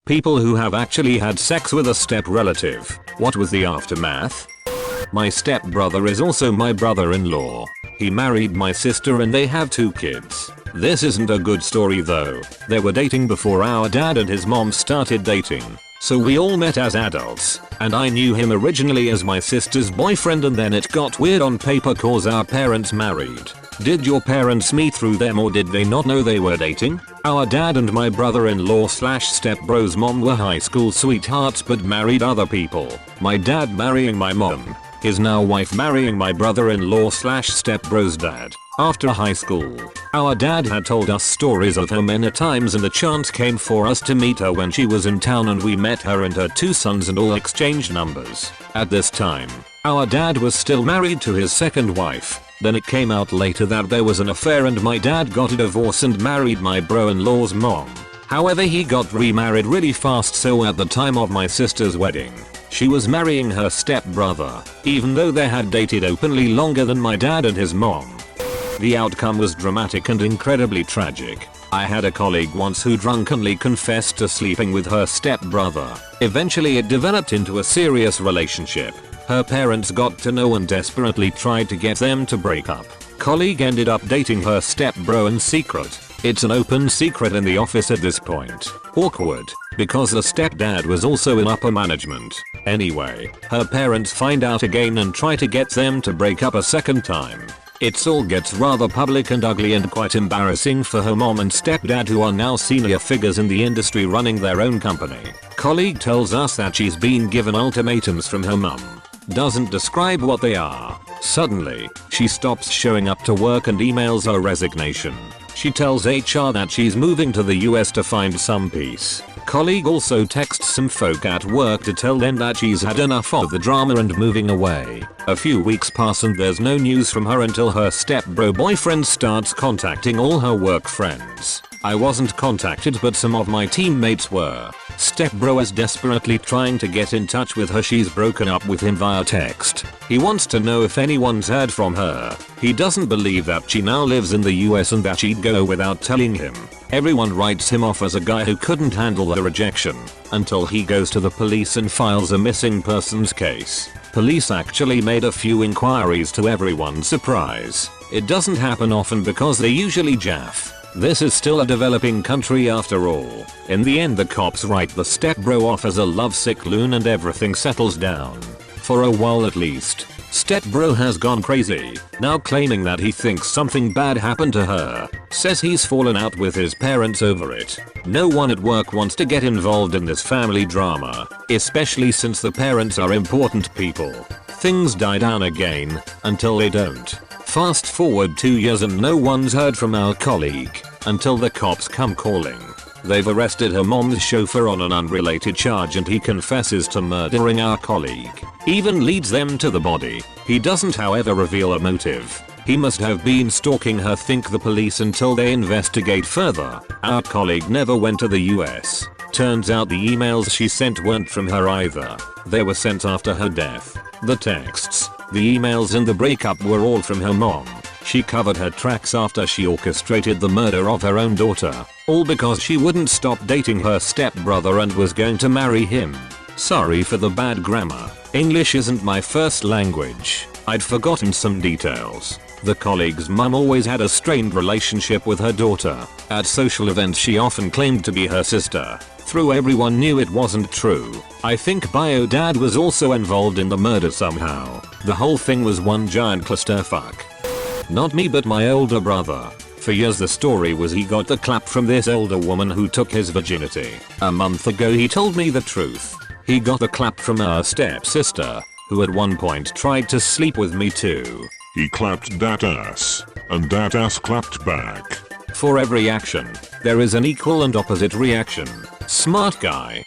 People who have actually had sex with a step relative. What was the aftermath? My stepbrother is also my brother-in-law. He married my sister and they have 2 kids. This isn't a good story though. They were dating before our dad and his mom started dating. So we all met as adults, and I knew him originally as my sister's boyfriend, and then it got weird on paper cause our parents married. Did your parents meet through them, or did they not know they were dating? Our dad and my brother-in-law / stepbro's mom were high school sweethearts but married other people. My dad marrying my mom. His now wife marrying my brother-in-law / stepbro's dad. After high school, our dad had told us stories of her many times, and a chance came for us to meet her when she was in town, and we met her and her 2 sons and all exchanged numbers. At this time, our dad was still married to his second wife. Then it came out later that there was an affair and my dad got a divorce and married my bro-in-law's mom. However, he got remarried really fast, so at the time of my sister's wedding, she was marrying her stepbrother, even though they had dated openly longer than my dad and his mom. The outcome was dramatic and incredibly tragic. I had a colleague once who drunkenly confessed to sleeping with her stepbrother. Eventually it developed into a serious relationship. Her parents got to know and desperately tried to get them to break up. Colleague ended up dating her stepbro in secret. It's an open secret in the office at this point. Awkward, because the stepdad was also in upper management. Anyway, her parents find out again and try to get them to break up a second time. It all gets rather public and ugly and quite embarrassing for her mom and stepdad, who are now senior figures in the industry running their own company. Colleague tells us that she's been given ultimatums from her mom. Doesn't describe what they are. Suddenly, she stops showing up to work and emails her resignation. She tells HR that she's moving to the US to find some peace. Colleague also texts some folk at work to tell them that she's had enough of the drama and moving away. A few weeks pass and there's no news from her until her stepbro boyfriend starts contacting all her work friends. I wasn't contacted, but some of my teammates were. Stepbro is desperately trying to get in touch with her. She's broken up with him via text. He wants to know if anyone's heard from her. He doesn't believe that she now lives in the US and that she'd go without telling him. Everyone writes him off as a guy who couldn't handle the rejection, until he goes to the police and files a missing persons case. Police actually made a few inquiries, to everyone's surprise. It doesn't happen often because they usually jaff. This is still a developing country after all. In the end, the cops write the stepbro off as a lovesick loon and everything settles down. For a while at least. Stepbro has gone crazy, now claiming that he thinks something bad happened to her. Says he's fallen out with his parents over it. No one at work wants to get involved in this family drama, especially since the parents are important people. Things die down again, until they don't. Fast forward 2 years and no one's heard from our colleague, until the cops come calling. They've arrested her mom's chauffeur on an unrelated charge and he confesses to murdering our colleague. Even leads them to the body. He doesn't however reveal a motive. He must have been stalking her, think the police, until they investigate further. Our colleague never went to the US. Turns out the emails she sent weren't from her either. They were sent after her death. The texts, the emails and the breakup were all from her mom. She covered her tracks after she orchestrated the murder of her own daughter, all because she wouldn't stop dating her stepbrother and was going to marry him. Sorry for the bad grammar. English isn't my first language. I'd forgotten some details. The colleague's mum always had a strained relationship with her daughter. At social events she often claimed to be her sister. Though everyone knew it wasn't true. I think bio dad was also involved in the murder somehow. The whole thing was one giant clusterfuck. Not me, but my older brother. For years the story was he got the clap from this older woman who took his virginity. A month ago he told me the truth. He got the clap from our stepsister, who at one point tried to sleep with me too. He clapped that ass, and that ass clapped back. For every action, there is an equal and opposite reaction. Smart guy.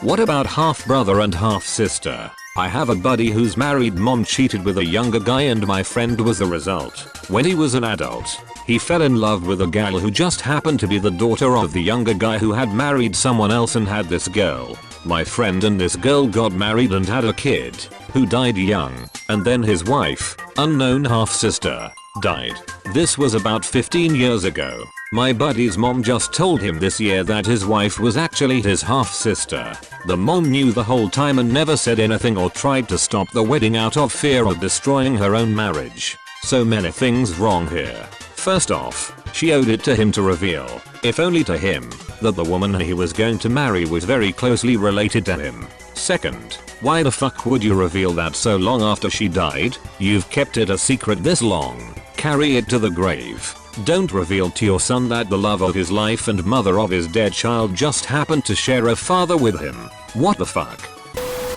What about half brother and half sister? I have a buddy whose married mom cheated with a younger guy and my friend was the result. When he was an adult, he fell in love with a gal who just happened to be the daughter of the younger guy who had married someone else and had this girl. My friend and this girl got married and had a kid, who died young, and then his wife, unknown half-sister, died. This was about 15 years ago. My buddy's mom just told him this year that his wife was actually his half-sister. The mom knew the whole time and never said anything or tried to stop the wedding out of fear of destroying her own marriage. So many things wrong here. First off, she owed it to him to reveal, if only to him, that the woman he was going to marry was very closely related to him. Second, why the fuck would you reveal that so long after she died? You've kept it a secret this long. Carry it to the grave. Don't reveal to your son that the love of his life and mother of his dead child just happened to share a father with him. What the fuck?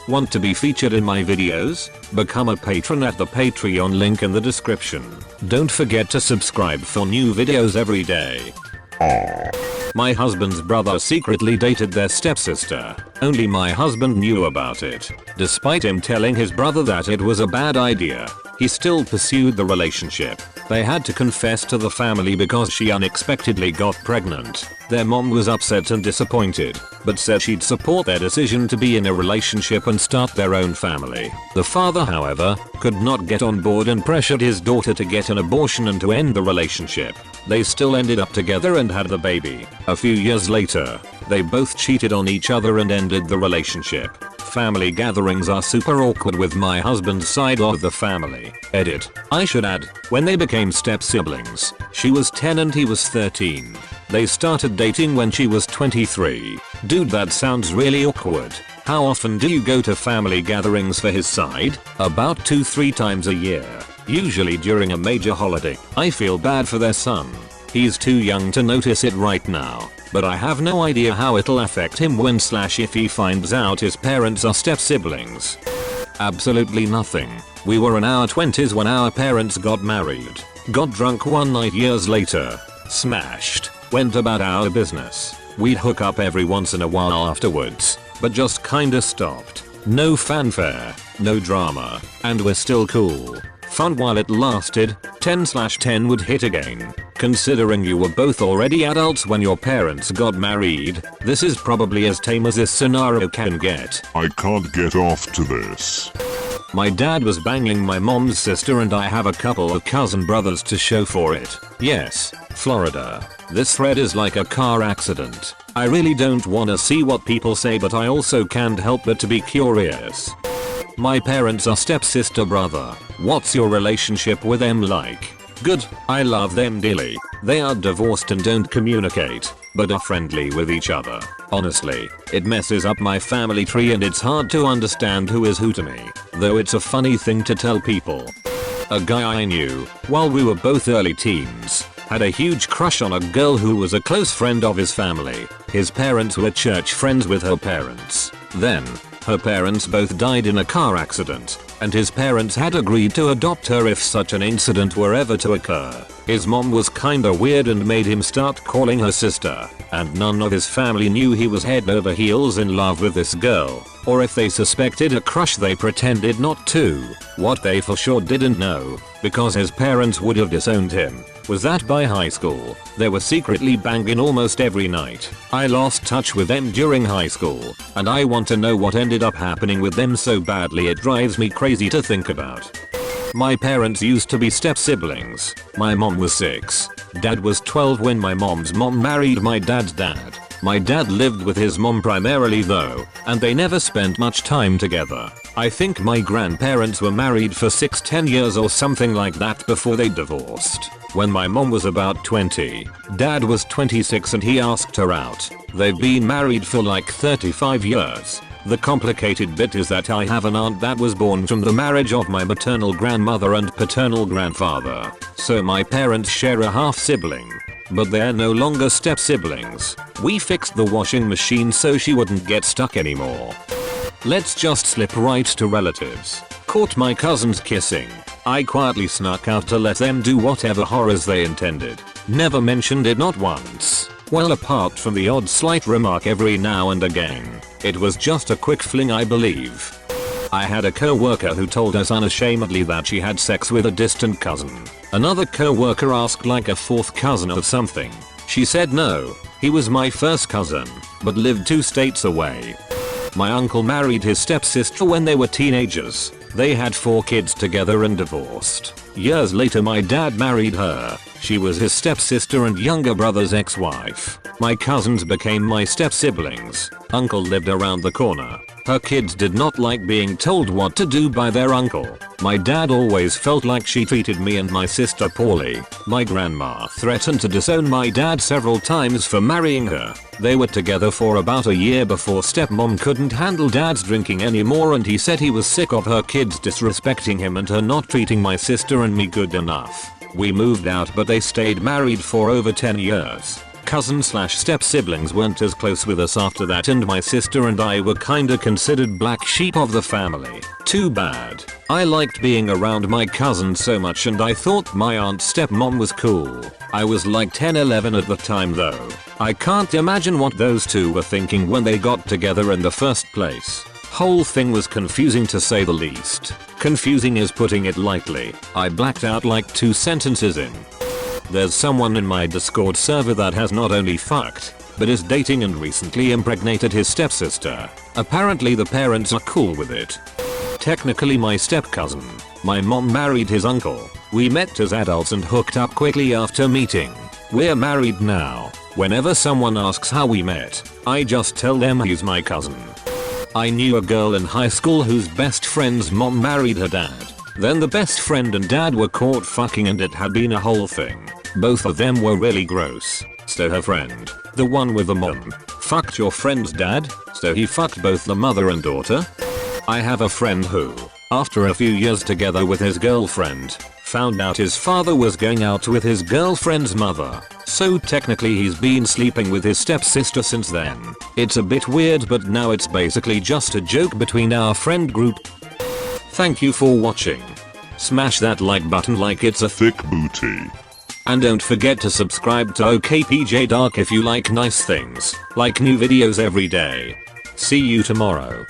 Want to be featured in my videos? Become a patron at the Patreon link in the description. Don't forget to subscribe for new videos every day. My husband's brother secretly dated their stepsister. Only my husband knew about it. Despite him telling his brother that it was a bad idea, he still pursued the relationship. They had to confess to the family because she unexpectedly got pregnant. Their mom was upset and disappointed, but said she'd support their decision to be in a relationship and start their own family. The father, however, could not get on board and pressured his daughter to get an abortion and to end the relationship. They still ended up together and had the baby. A few years later, they both cheated on each other and ended the relationship. Family gatherings are super awkward with my husband's side of the family. Edit. I should add, when they became step-siblings, she was 10 and he was 13. They started dating when she was 23. Dude, that sounds really awkward. How often do you go to family gatherings for his side? About 2-3 times a year. Usually during a major holiday. I feel bad for their son. He's too young to notice it right now, but I have no idea how it'll affect him when/if he finds out his parents are step-siblings. Absolutely nothing. We were in our 20s when our parents got married. Got drunk one night years later. Smashed. Went about our business. We'd hook up every once in a while afterwards, but just kinda stopped. No fanfare, no drama, and we're still cool. Fun while it lasted. 10/10 would hit again. Considering you were both already adults when your parents got married, this is probably as tame as this scenario can get. I can't get off to this. My dad was banging my mom's sister and I have a couple of cousin brothers to show for it. Yes, Florida. This thread is like a car accident. I really don't wanna see what people say, but I also can't help but to be curious. My parents are stepsister brother. What's your relationship with them like? Good, I love them dearly. They are divorced and don't communicate, but are friendly with each other. Honestly, it messes up my family tree and it's hard to understand who is who to me, though it's a funny thing to tell people. A guy I knew, while we were both early teens, had a huge crush on a girl who was a close friend of his family. His parents were church friends with her parents. Then, her parents both died in a car accident, and his parents had agreed to adopt her if such an incident were ever to occur. His mom was kinda weird and made him start calling her sister, and none of his family knew he was head over heels in love with this girl, or if they suspected a crush they pretended not to. What they for sure didn't know, because his parents would have disowned him, was that by high school, they were secretly banging almost every night. I lost touch with them during high school, and I want to know what ended up happening with them so badly it drives me crazy to think about. My parents used to be step-siblings. My mom was 6. Dad was 12 when my mom's mom married my dad's dad. My dad lived with his mom primarily though, and they never spent much time together. I think my grandparents were married for 6-10 years or something like that before they divorced. When my mom was about 20, dad was 26 and he asked her out. They've been married for like 35 years. The complicated bit is that I have an aunt that was born from the marriage of my maternal grandmother and paternal grandfather. So my parents share a half sibling. But they're no longer step siblings. We fixed the washing machine so she wouldn't get stuck anymore. Let's just slip right to relatives. Caught my cousins kissing. I quietly snuck out to let them do whatever horrors they intended. Never mentioned it, not once. Well, apart from the odd slight remark every now and again. It was just a quick fling, I believe. I had a co-worker who told us unashamedly that she had sex with a distant cousin. Another co-worker asked like a fourth cousin or something. She said no, he was my first cousin, but lived 2 states away. My uncle married his stepsister when they were teenagers. They had 4 kids together and divorced. Years later my dad married her. She was his stepsister and younger brother's ex-wife. My cousins became my step-siblings. Uncle lived around the corner. Her kids did not like being told what to do by their uncle. My dad always felt like she treated me and my sister poorly. My grandma threatened to disown my dad several times for marrying her. They were together for about a year before stepmom couldn't handle dad's drinking anymore and he said he was sick of her kids disrespecting him and her not treating my sister and me good enough. We moved out but they stayed married for over 10 years. Cousin/step siblings weren't as close with us after that and my sister and I were kinda considered black sheep of the family. Too bad. I liked being around my cousins so much and I thought my aunt's stepmom was cool. I was like 10-11 at the time though. I can't imagine what those two were thinking when they got together in the first place. Whole thing was confusing to say the least. Confusing is putting it lightly. I blacked out like 2 sentences in. There's someone in my Discord server that has not only fucked, but is dating and recently impregnated his stepsister. Apparently the parents are cool with it. Technically my step-cousin. My mom married his uncle. We met as adults and hooked up quickly after meeting. We're married now. Whenever someone asks how we met, I just tell them he's my cousin. I knew a girl in high school whose best friend's mom married her dad. Then the best friend and dad were caught fucking and it had been a whole thing. Both of them were really gross. So her friend, the one with the mom, fucked your friend's dad, so he fucked both the mother and daughter? I have a friend who, after a few years together with his girlfriend, found out his father was going out with his girlfriend's mother. So technically he's been sleeping with his stepsister since then. It's a bit weird but now it's basically just a joke between our friend group. Thank you for watching. Smash that like button like it's a thick booty. And don't forget to subscribe to OKPJ Dark if you like nice things, like new videos every day. See you tomorrow.